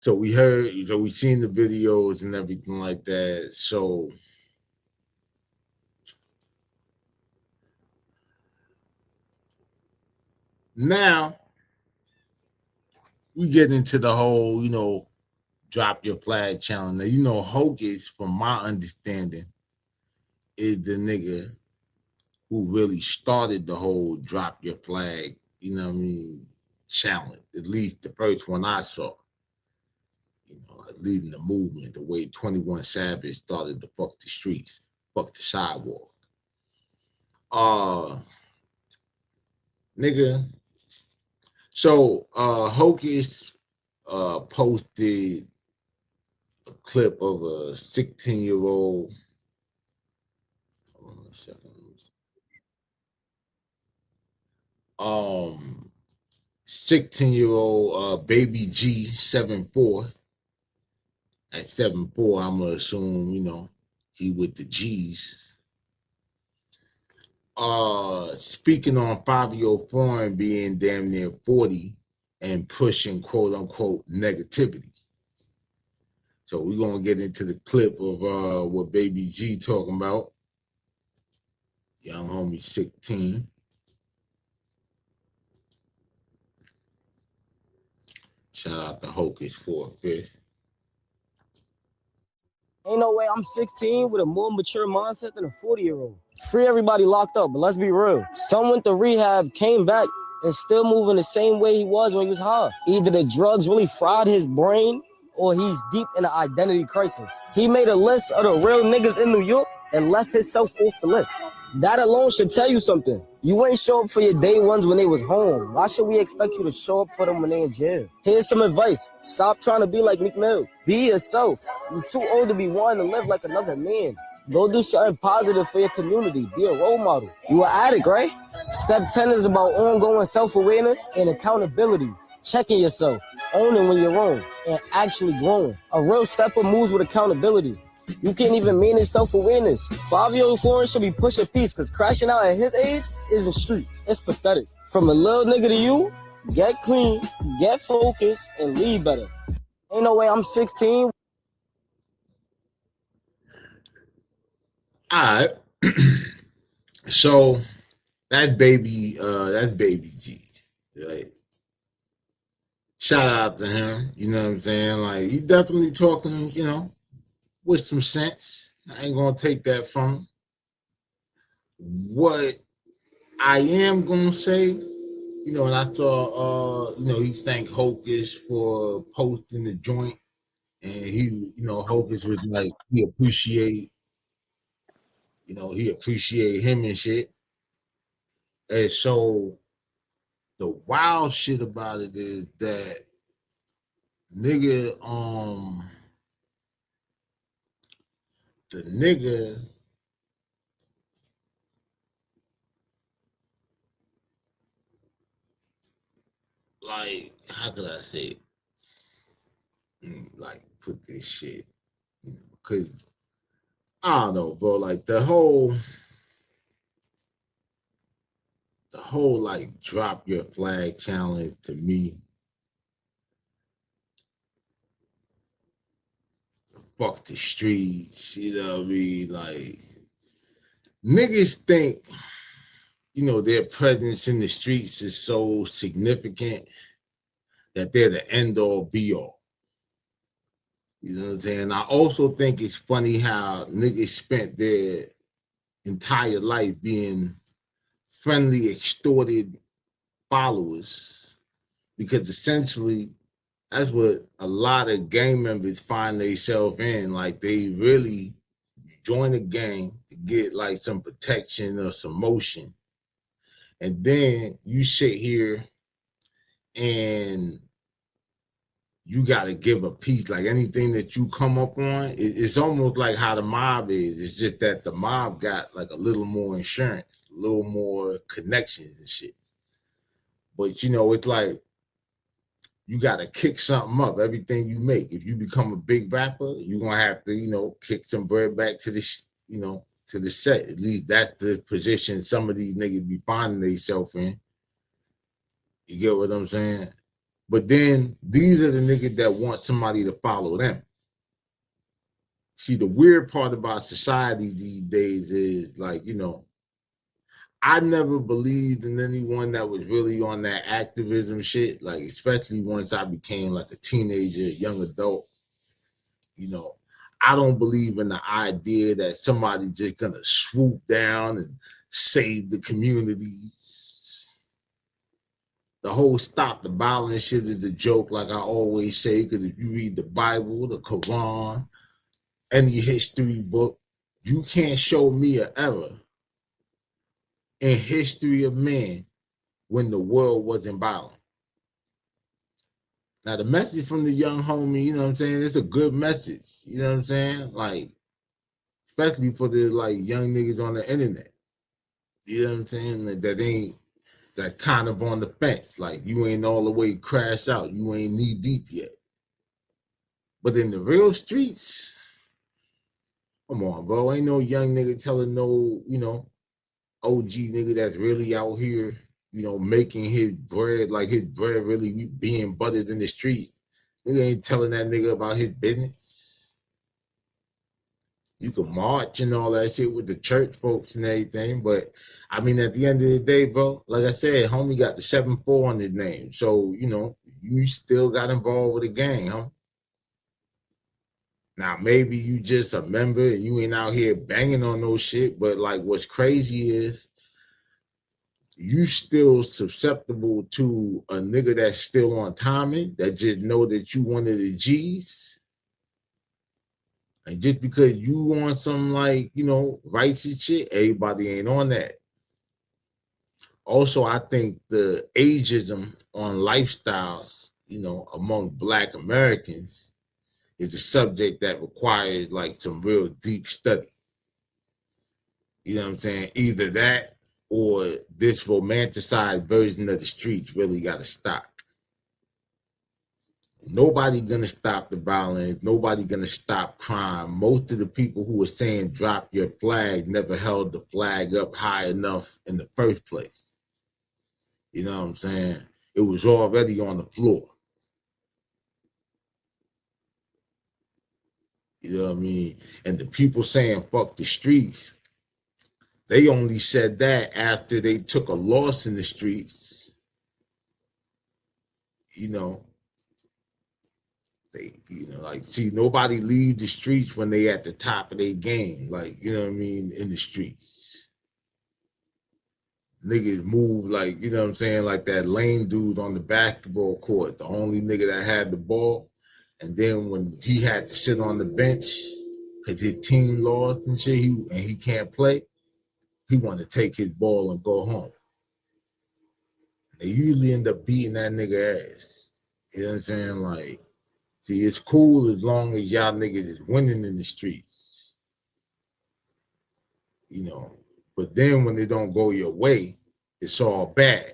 So we heard, so we seen the videos and everything like that. So now we get into the whole, drop your flag challenge. Now, Hocus, from my understanding, is the nigga who really started the whole drop your flag, challenge. At least the first one I saw, like leading the movement, the way 21 Savage started to fuck the streets, fuck the sidewalk. Uh, nigga. So, Hocus posted a clip of a 16-year-old. Hold on a second. 16-year-old baby G 7'4". At 7'4", I'm gonna assume, he with the G's. Speaking on Fabio Foreign being damn near 40 and pushing quote unquote negativity. So we're gonna get into the clip of what baby G talking about. Young homie 16. Shout out to Hocus for a fish. Ain't no way I'm 16 with a more mature mindset than a 40-year-old. Free everybody locked up, but let's be real. Some went to rehab, came back, and still moving the same way he was when he was high. Either the drugs really fried his brain or he's deep in an identity crisis. He made a list of the real niggas in New York and left himself off the list. That alone should tell you something. You ain't show up for your day ones when they was home. Why should we expect you to show up for them when they in jail? Here's some advice. Stop trying to be like Meek Mill. Be yourself. You're too old to be wanting to live like another man. Go do something positive for your community. Be a role model. You an addict, right? Step 10 is about ongoing self-awareness and accountability. Checking yourself, owning when you're wrong, and actually growing. A real stepper moves with accountability. You can't even manage self-awareness. 5-year-old Foreign should be pushing peace because crashing out at his age isn't street. It's pathetic. From a little nigga to you, get clean, get focused, and leave better. Ain't no way I'm 16. All right. So that's baby G. Right? Shout out to him. You know what I'm saying? Like, he definitely talking, with some sense. I ain't gonna take that from him. What I am gonna say, and I saw he thanked Hocus for posting the joint, and Hocus was like he appreciate him and shit. And so the wild shit about it is that nigga, the nigga like, how could I say it? Like, put this shit, because I don't know, bro. Like the whole like drop your flag challenge to me, fuck the streets, you know what I mean? Like, niggas think, their presence in the streets is so significant that they're the end all be all. You know what I'm saying? I also think it's funny how niggas spent their entire life being friendly, extorted followers, because essentially that's what a lot of gang members find themselves in. Like, they really join a gang to get like some protection or some motion. And then you sit here and you got to give a piece. Like, anything that you come up on, it's almost like how the mob is. It's just that the mob got like a little more insurance, a little more connections and shit. But it's like you got to kick something up. Everything you make, if you become a big rapper, you're gonna have to kick some bread back to the to the set. At least that's the position some of these niggas be finding themselves in. You get what I'm saying? But then these are the niggas that want somebody to follow them. See, the weird part about society these days is like, I never believed in anyone that was really on that activism shit, like especially once I became like a teenager, young adult. You know, I don't believe in the idea that somebody's just gonna swoop down and save the communities. The whole stop the violence shit is a joke, like I always say, because if you read the Bible, the Quran, any history book, you can't show me a era in history of man when the world wasn't violent. Now the message from the young homie, you know what I'm saying? It's a good message. You know what I'm saying? Like, especially for the like young niggas on the internet. You know what I'm saying? That ain't that kind of on the fence. Like you ain't all the way crashed out. You ain't knee deep yet. But in the real streets, come on, bro. Ain't no young nigga telling no, OG nigga that's really out here, making his bread, like his bread really being buttered in the street. Nigga ain't telling that nigga about his business. You can march and all that shit with the church folks and everything, but I mean, at the end of the day, bro, like I said, homie got the 7-4 on his name. So, you still got involved with the gang, huh? Now, maybe you just a member and you ain't out here banging on no shit, but like what's crazy is you still susceptible to a nigga that's still on timing that just know that you one of the G's. And just because you want some like, righteous shit, everybody ain't on that. Also, I think the ageism on lifestyles, among Black Americans is a subject that requires like some real deep study. You know what I'm saying? Either that or this romanticized version of the streets really got to stop. Nobody gonna stop the violence. Nobody gonna stop crime. Most of the people who are saying drop your flag never held the flag up high enough in the first place. You know what I'm saying? It was already on the floor. You know what I mean? And the people saying fuck the streets, they only said that after they took a loss in the streets. You know, like, see, nobody leave the streets when they at the top of their game. Like, you know what I mean? In the streets. Niggas move like, you know what I'm saying, like that lame dude on the basketball court, the only nigga that had the ball. And then when he had to sit on the bench because his team lost and shit, and he can't play, he want to take his ball and go home. They usually end up beating that nigga ass. You know what I'm saying? Like, see, it's cool as long as y'all niggas is winning in the streets. But then when they don't go your way, it's all bad.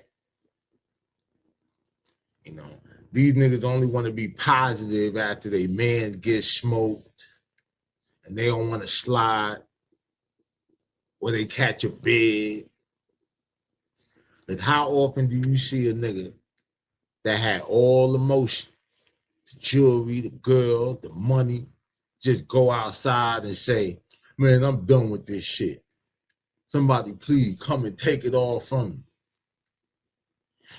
You know, these niggas only want to be positive after they man gets smoked and they don't want to slide or they catch a bid. Like, how often do you see a nigga that had all the motion, the jewelry, the girl, the money, just go outside and say, man, I'm done with this shit. Somebody please come and take it all from me.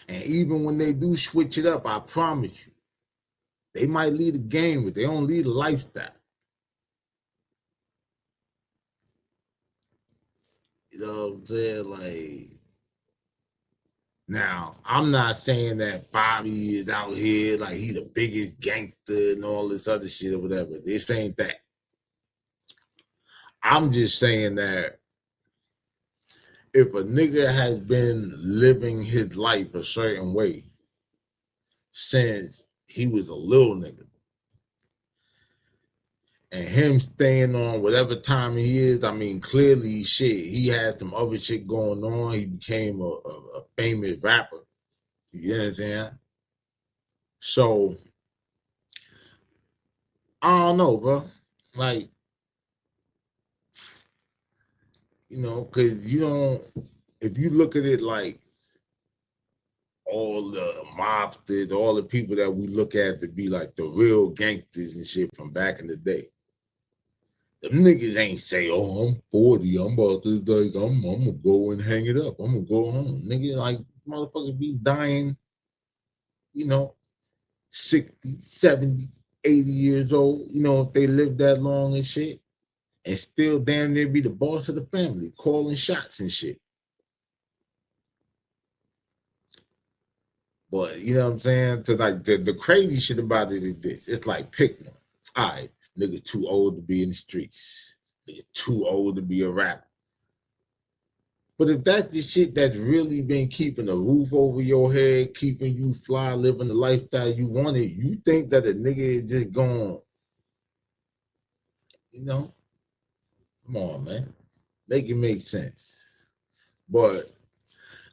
And even when they do switch it up, I promise you, they might lead a game, but they don't lead a lifestyle. You know what I'm saying? Like, now, I'm not saying that Bobby is out here like he the biggest gangster and all this other shit or whatever. This ain't that. I'm just saying that if a nigga has been living his life a certain way since he was a little nigga, and him staying on whatever time he is, I mean, clearly, shit, he had some other shit going on. He became a famous rapper. You know what I'm saying? So, I don't know, bro. Like, because you don't, if you look at it like all the mobsters, all the people that we look at to be like the real gangsters and shit from back in the day. Them niggas ain't say, oh, I'm 40, I'm about to, like, I'm gonna go and hang it up. I'm gonna go home. Nigga, like, motherfuckers be dying, you know, 60, 70, 80 years old, you know, if they live that long and shit, and still damn near be the boss of the family, calling shots and shit. But you know what I'm saying? To like the crazy shit about it is this. It's like pick one. All right, nigga too old to be in the streets. Nigga too old to be a rapper. But if that's the shit that's really been keeping a roof over your head, keeping you fly, living the lifestyle you wanted, you think that a nigga is just going, you know? Come on, man. Make it make sense. But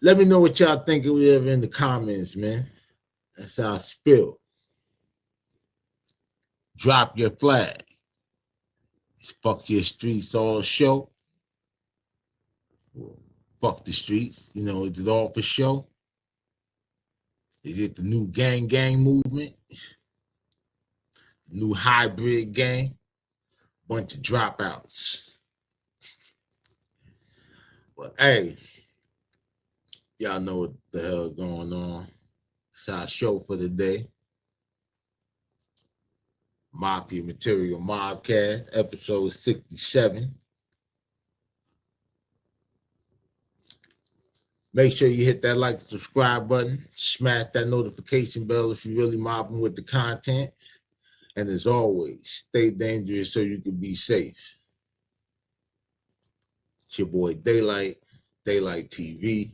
let me know what y'all think of it in the comments, man. That's how I spill. Drop your flag. It's Fuck Your Streets All show. Well, fuck the streets. You know, is it all for show? Is it the new gang movement? New hybrid gang? Bunch of dropouts. But hey, y'all know what the hell going on. It's our show for the day. Mafia Material Mobcast, episode 67. Make sure you hit that like and subscribe button. Smash that notification bell if you're really mobbing with the content. And as always, stay dangerous so you can be safe. It's your boy Daalight, Daalight TV.